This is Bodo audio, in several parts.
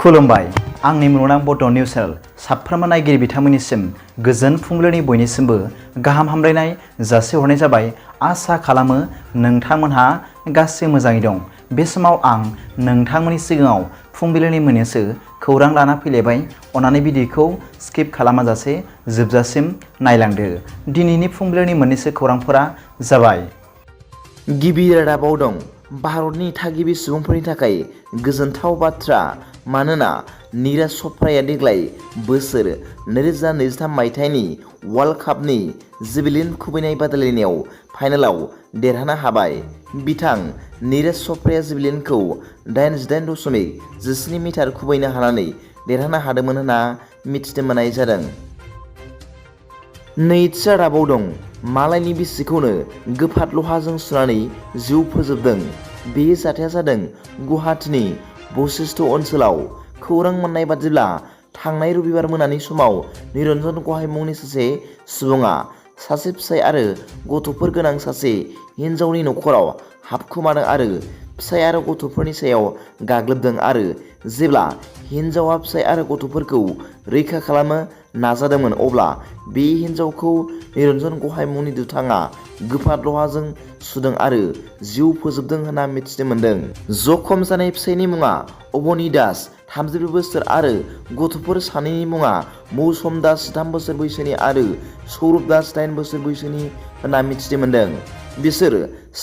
खुलुमबाय आंनि मुलुगनां बड' निउस चेनेल साफ्रोमबो नायगिरि बिथांमोननिसिम गोजोन फुंबिलिनि बयनिसिमबो गाहाम हामलायनाय जासिहरनाय जाबाय। आसा खालामो नोंथांमोनहा गासै मोजाङै दं। बे समाव आं नोंथांमोननि सिगाङाव फुंबिलिनि मोननैसो खौरां लाना फैलायबाय। अन्नानै भिडिअखौ स्किप खालामाजासे जोबजासिम नायलांदो। दिनैनि फुंबिलिनि मोननैसो खौरांफोरा जाबाय। गिबि रादाबाव दं भारतनि थागिबि सुबुंफोरनि थाखाय गोजोनथाव बाथ्रा, मानोना नीरज च'प्राया देग्लाय बोसोर 2023 मायथाइनि वर्ल्ड कापनि जेभलिन खुबैनाय बादायलायनायाव फाइनालाव देरहानो हाबाय। बिथां नीरज च'प्राया जेभलिनखौ 88.17 मिटार खुबैनो हानानै देरहानो हादोंमोन होनना मिथिनो मोननाय जादों। नैथि रादाबाव दं मालायनि बिसिखौनो गोफाथ लहाजों सुनानै जिउ फोजोबदों। बे जाथाया जादों गुवाहाटीनि बशिष्ठ ओनसोलाव। खौरां मोननाय बादिब्ला थांनाय रबिबार मोनानि समाव निरन्जन गहाय मुंनि सासे सुबुङा सासे फिसाय आरो गथ'फोर गोनां सासे हिन्जावनि न'खराव हाबखोमादों आरो फिसाय आरो गथ'फोरनि सायाव गाग्लोबदों आरो जेब्ला हिन्जावा फिसाय आरो गथ'फोरखौ रैखा खालामनो नाजादोंमोन अब्ला बे हिन्जावखौ निरन्जन गहाय मुंनि दुथाङा गोफाथ लहाजों सुदों आरो जिउ फोजोबदों होनना मिथिनो मोन्दों। जखम जानाय फिसायनि मुङा अबनि दास 34 बोसोर आरो गथ'फोर सानैनि मुङा मौसम दास 3 बोसोर बैसोनि आरो सौरभ दास 8 बोसोर बैसोनि होनना मिथिनो मोन्दों। बिसोर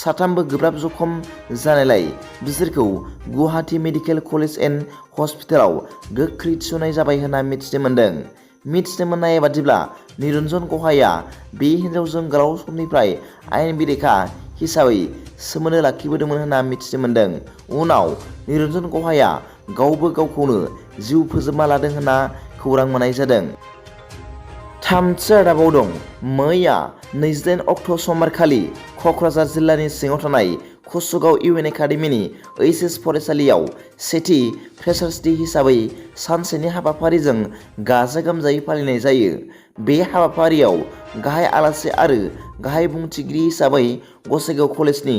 साथामबो गोब्राब जखम जानायलाय बिसोरखौ गुवाहाटी मेडिकेल कलेज एन्ड हस्पिटालाव गोख्रै थिसननाय जाबाय होनना मिथिनो मोन्दों। मिथिनो मोननाय बादिब्ला निरन्जन गहाया बे हिन्जावजों गोलाव समनिफ्राय आयेन बेरेखा हिसाबै सोमोन्दो लाखिबोदोंमोन होनना मिथिनो मोन्दों। उनाव निरन्जन गहाया गावबो गावखौनो जिउ फोजोबना लादों होनना खौरां मोननाय जादों। थामथि रादाबाव दं मैया 28 अक्ट' समबारखालि क'क्राझार जिल्लानि सिङाव थानाय कसुगाव इउएन एकाडेमिनि ओइचएस फरायसालियाव सेथि फ्रेसार्स डे हिसाबै सानसेनि हाबाफारिजों गाजा गोमजायै फालिनाय जायो। बे हाबाफारियाव गाहाय आलासि आरो गाहाय बुंथिगिरि हिसाबै गसाइगाव कलेजनि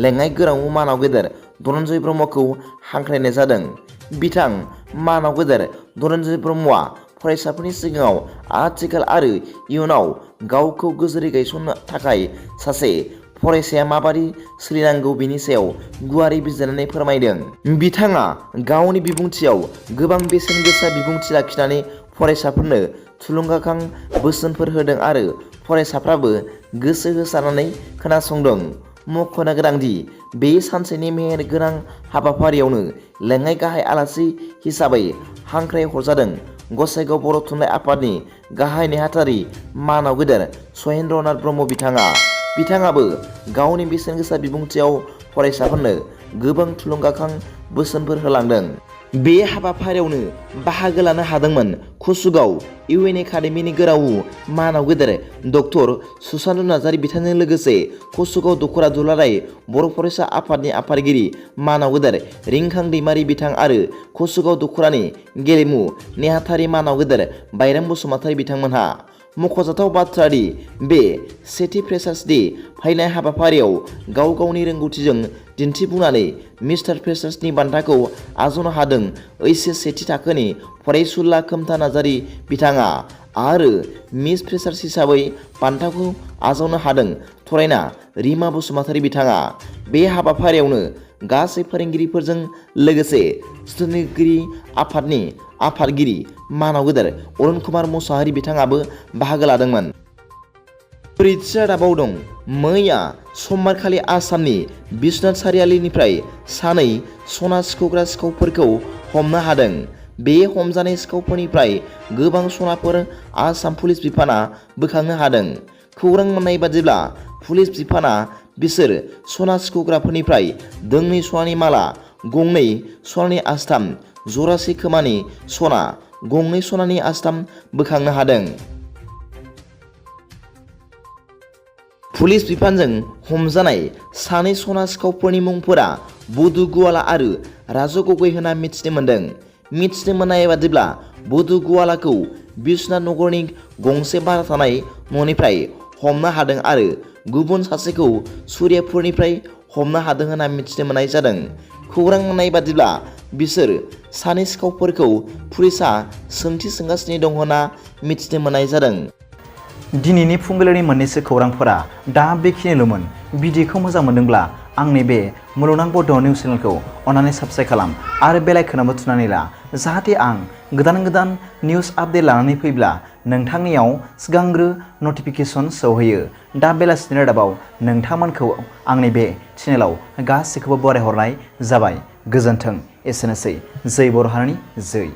लेङाइ गोरों मानाव गेदेर धनन्जय ब्रह्मखौ हांख्रायनाय जादों। बिथां मानाव गेदेर धनन्जय ब्रह्मआ फरायसाफोरनि सिगाङाव आथिखाल आरो इयुनाव गावखौ गोजोरै गायसननो थाखाय सासे फरायसाया माबोरै सोलिनांगौ बेनि सायाव गुवारै बिजिरनानै फोरमायदों। बिथाङा गावनि बिबुंथियाव गोबां बेसेन गोसा बिबुंथि लाखिनानै फरायसाफोरनो थुलुंगाखां बोसोनफोर होदों आरो फरायसाफ्राबो गोसो होसारनानै खोनासंदों। मख'नो गोनांदि बे सानसेनि मेहेर गोनां हाबाफारियावनो लेङाइ गाहाय आलासि हिसाबै हांख्राय हरजादों गसाइगाव बर' थुनलाइ आफादनि गाहाय नेहाथारि मानाव गेदेर सहेन्द्रनाथ ब्रह्म बिथाङाबो गावनि बेसेन गोसा बिबुंथियाव फरायसाफोरनो गोबां थुलुंगाखां बोसोनफोर होलांदों। बे हाबाफारियावनो बाहागो लानो हादोंमोन कसुगाव इउएन एकाडेमिनि गोरावु मानाव गेदेर डक्टर सुशान्त नार्जारि बिथांजों लोगोसे कसुगाव दख'रा दुलाराय बर' फरायसा आफादनि आफादगिरि मानाव गेदेर रिंखां दैमारि बिथां आरो कसुगाव दख'रानि गेलेमु नेहाथारि मानाव गेदेर बायराम बसुमतारि बिथांमोनहा। मख'जाथाव बाथ्रा दि बे सेथि फ्रेसार्स डे फालिनाय हाबाफारियाव गाव गावनि रोंगौथिजों दिन्थिफुंनानै मिस्टार फ्रेसार्सनि बान्थाखौ आजावनो हादों ओइचएस सेथि थाखोनि फरायसुला खोमथा नार्जारि बिथाङा आरो मिस फ्रेसार्स हिसाबै बान्थाखौ आजावनो हादों थरायना रिमा बसुमतारि बिथाङा। बे हाबाफारियावनो गासै फोरोंगिरिफोरजों लोगोसे सोलोंगिरि आफादनि आफादगिरि मानाव गेदेर अरुण कुमार मुसाहारि बिथाङाबो बाहागो लादोंमोन। ब्रैथि रादाबाव दं मैया समबारखालि आसामनि बिश्वनाथ सारियालिनिफ्राय सानै सना सिखावग्रा सिखावफोरखौ हमनो हादों। बे हमजानाय सिखावफोरनिफ्राय गोबां सनाफोर आसाम पुलिस बिफाना बोखांनो हादों। खौरां मोननाय बादिब्ला पुलिस बिफाना बिसोर सना सिखावग्राफोरनिफ्राय दोंनै सनानि माला, गंनै सनानि आस्थाम, जरासे खोमानि सना, गंनै सनानि आस्थाम बोखांनो हादों। पुलिस बिफानजों हमजानाय सानै सना सिखावफोरनि मुंफोरा बधु गुवाला आरो राजु गगৈ होनना मिथिनो मोन्दों। मिथिनो मोननाय बादिब्ला बधु गुवालाखौ बिश्वनाथ नगरनि गंसे भारा थानाय न'निफ्राय हमनो हादों आरो गुबुन सासेखौ सुर्यापुरनिफ्राय हमनो हादों होनना मिथिनो मोननाय जादों। खौरां मोननाय बादिब्ला बिसोर सानै सिखावफोरखौ पुलिसआ सोंथि सोंगासिनो दं होनना मिथिनो मोननाय जादों। दिनैनि फुंबिलिनि मोननैसो खौरांफोरा दा बेखिनिल'मोन। भिडिअखौ मोजां मोनदोंब्ला आंनि बे मुलुगनां बड' निउस चेनेलखौ अन्नानै साबस्क्राइब खालाम आरो बेल आइकनआवबो थुनानै ला, जाहाथे आं गोदान निउस आपडेट लानानै फैब्ला नोंथांनियाव सिगांग्रो नटिफिकेसन सौहैयो। दा बेलासिनि रादाबाव नोंथांमोनखौ आंनि बे चेनेलाव गासैखौबो बरायहरनाय जाबाय। गोजोन्थों। एसेनोसै। जै बर' हारिनि जै।